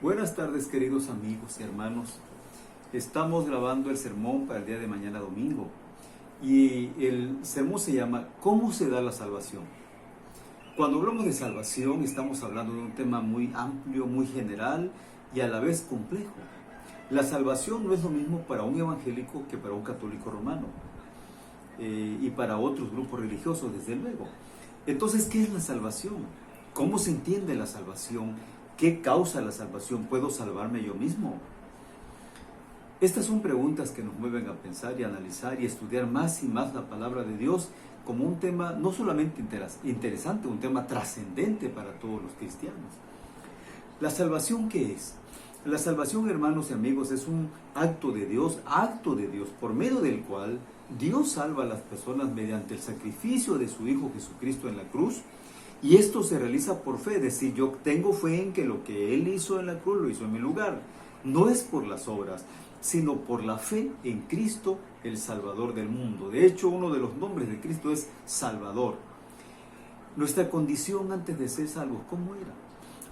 Buenas tardes, queridos amigos y hermanos. Estamos grabando el sermón para el día de mañana domingo y el sermón se llama ¿Cómo se da la salvación? Cuando hablamos de salvación estamos hablando de un tema muy amplio, muy general y a la vez complejo. La salvación no es lo mismo para un evangélico que para un católico romano y para otros grupos religiosos, desde luego. Entonces, ¿qué es la salvación? ¿Cómo se entiende la salvación? ¿Qué causa la salvación? ¿Puedo salvarme yo mismo? Estas son preguntas que nos mueven a pensar y analizar y estudiar más y más la palabra de Dios como un tema no solamente interesante, un tema trascendente para todos los cristianos. ¿La salvación qué es? La salvación, hermanos y amigos, es un acto de Dios, por medio del cual Dios salva a las personas mediante el sacrificio de su Hijo Jesucristo en la cruz. Y esto se realiza por fe, es decir, yo tengo fe en que lo que Él hizo en la cruz lo hizo en mi lugar. No es por las obras, sino por la fe en Cristo, el Salvador del mundo. De hecho, uno de los nombres de Cristo es Salvador. Nuestra condición antes de ser salvos, ¿cómo era?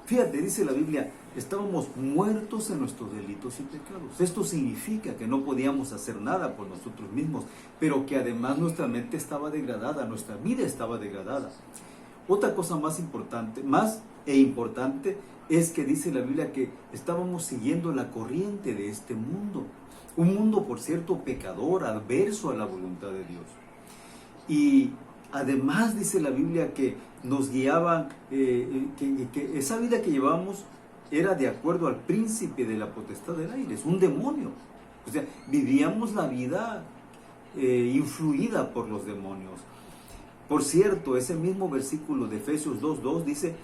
Fíjate, dice la Biblia, estábamos muertos en nuestros delitos y pecados. Esto significa que no podíamos hacer nada por nosotros mismos, pero que además nuestra mente estaba degradada, nuestra vida estaba degradada. Otra cosa más importante es que dice la Biblia que estábamos siguiendo la corriente de este mundo. Un mundo, por cierto, pecador, adverso a la voluntad de Dios. Y además dice la Biblia que nos guiaban, que esa vida que llevábamos era de acuerdo al príncipe de la potestad del aire, es un demonio. O sea, vivíamos la vida influida por los demonios. Por cierto, ese mismo versículo de Efesios 2:2 dice,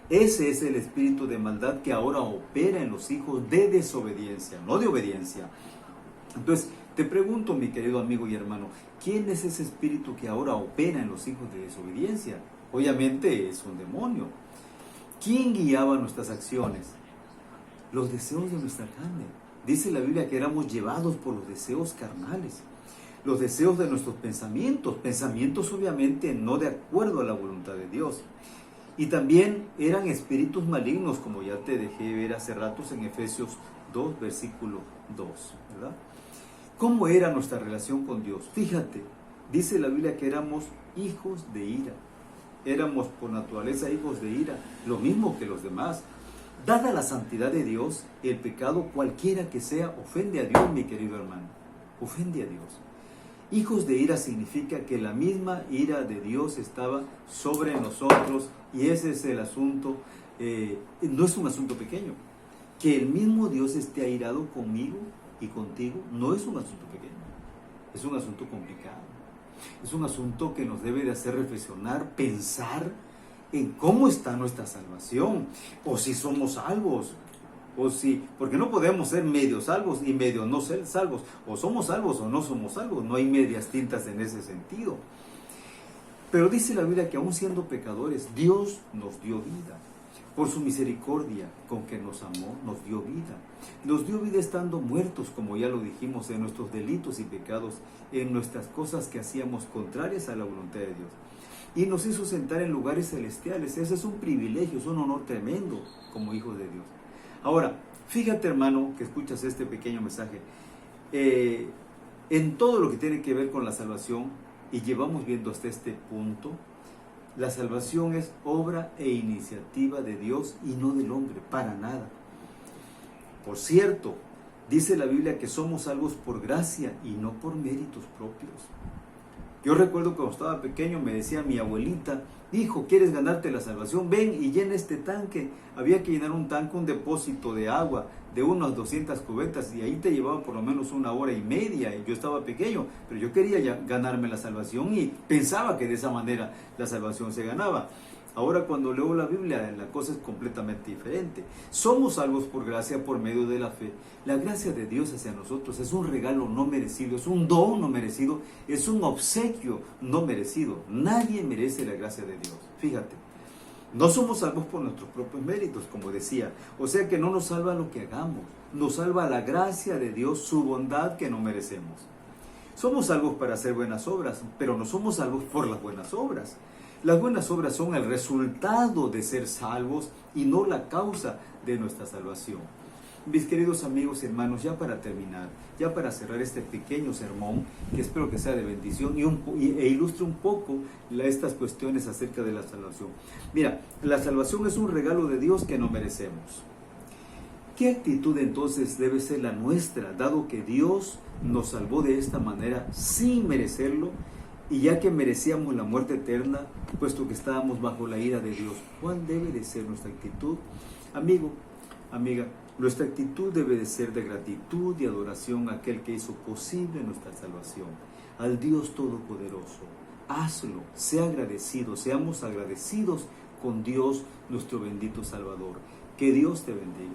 ese es el espíritu de maldad que ahora opera en los hijos de desobediencia, no de obediencia. Entonces, te pregunto, mi querido amigo y hermano, ¿quién es ese espíritu que ahora opera en los hijos de desobediencia? Obviamente es un demonio. ¿Quién guiaba nuestras acciones? Los deseos de nuestra carne. Dice la Biblia que éramos llevados por los deseos carnales. Los deseos de nuestros pensamientos obviamente no de acuerdo a la voluntad de Dios. Y también eran espíritus malignos, como ya te dejé ver hace ratos en Efesios 2, versículo 2, ¿verdad? ¿Cómo era nuestra relación con Dios? Fíjate, dice la Biblia que éramos hijos de ira. Éramos por naturaleza hijos de ira, lo mismo que los demás. Dada la santidad de Dios, el pecado, cualquiera que sea, ofende a Dios, mi querido hermano. Ofende a Dios. Hijos de ira significa que la misma ira de Dios estaba sobre nosotros y ese es el asunto, no es un asunto pequeño. Que el mismo Dios esté airado conmigo y contigo no es un asunto pequeño, es un asunto complicado. Es un asunto que nos debe de hacer reflexionar, pensar en cómo está nuestra salvación o si somos salvos. O sí, porque no podemos ser medio salvos y medio no ser salvos. O somos salvos o no somos salvos. No hay medias tintas en ese sentido. Pero dice la Biblia que aún siendo pecadores, Dios nos dio vida. Por su misericordia con que nos amó, nos dio vida. Nos dio vida estando muertos, como ya lo dijimos, en nuestros delitos y pecados, en nuestras cosas que hacíamos contrarias a la voluntad de Dios. Y nos hizo sentar en lugares celestiales. Ese es un privilegio, es un honor tremendo como hijos de Dios. Ahora, fíjate, hermano, que escuchas este pequeño mensaje. En todo lo que tiene que ver con la salvación, y llevamos viendo hasta este punto, la salvación es obra e iniciativa de Dios y no del hombre, para nada. Por cierto, dice la Biblia que somos salvos por gracia y no por méritos propios. Yo recuerdo que cuando estaba pequeño me decía mi abuelita, hijo, ¿quieres ganarte la salvación? Ven y llena este tanque. Había que llenar un tanque, un depósito de agua de unas 200 cubetas y ahí te llevaba por lo menos 1 hora y media. Yo estaba pequeño, pero yo quería ya ganarme la salvación y pensaba que de esa manera la salvación se ganaba. Ahora cuando leo la Biblia la cosa es completamente diferente. Somos salvos por gracia por medio de la fe. La gracia de Dios hacia nosotros es un regalo no merecido, es un don no merecido, es un obsequio no merecido. Nadie merece la gracia de Dios. Fíjate, no somos salvos por nuestros propios méritos, como decía. O sea que no nos salva lo que hagamos, nos salva la gracia de Dios, su bondad que no merecemos. Somos salvos para hacer buenas obras, pero no somos salvos por las buenas obras. Las buenas obras son el resultado de ser salvos y no la causa de nuestra salvación. Mis queridos amigos y hermanos, ya para terminar, ya para cerrar este pequeño sermón, que espero que sea de bendición e ilustre un poco estas cuestiones acerca de la salvación. Mira, la salvación es un regalo de Dios que no merecemos. ¿Qué actitud entonces debe ser la nuestra, dado que Dios nos salvó de esta manera sin merecerlo? Y ya que merecíamos la muerte eterna, puesto que estábamos bajo la ira de Dios, ¿cuál debe de ser nuestra actitud? Amigo, amiga, nuestra actitud debe de ser de gratitud y adoración a aquel que hizo posible nuestra salvación, al Dios Todopoderoso. Hazlo, sea agradecido, seamos agradecidos con Dios, nuestro bendito Salvador. Que Dios te bendiga.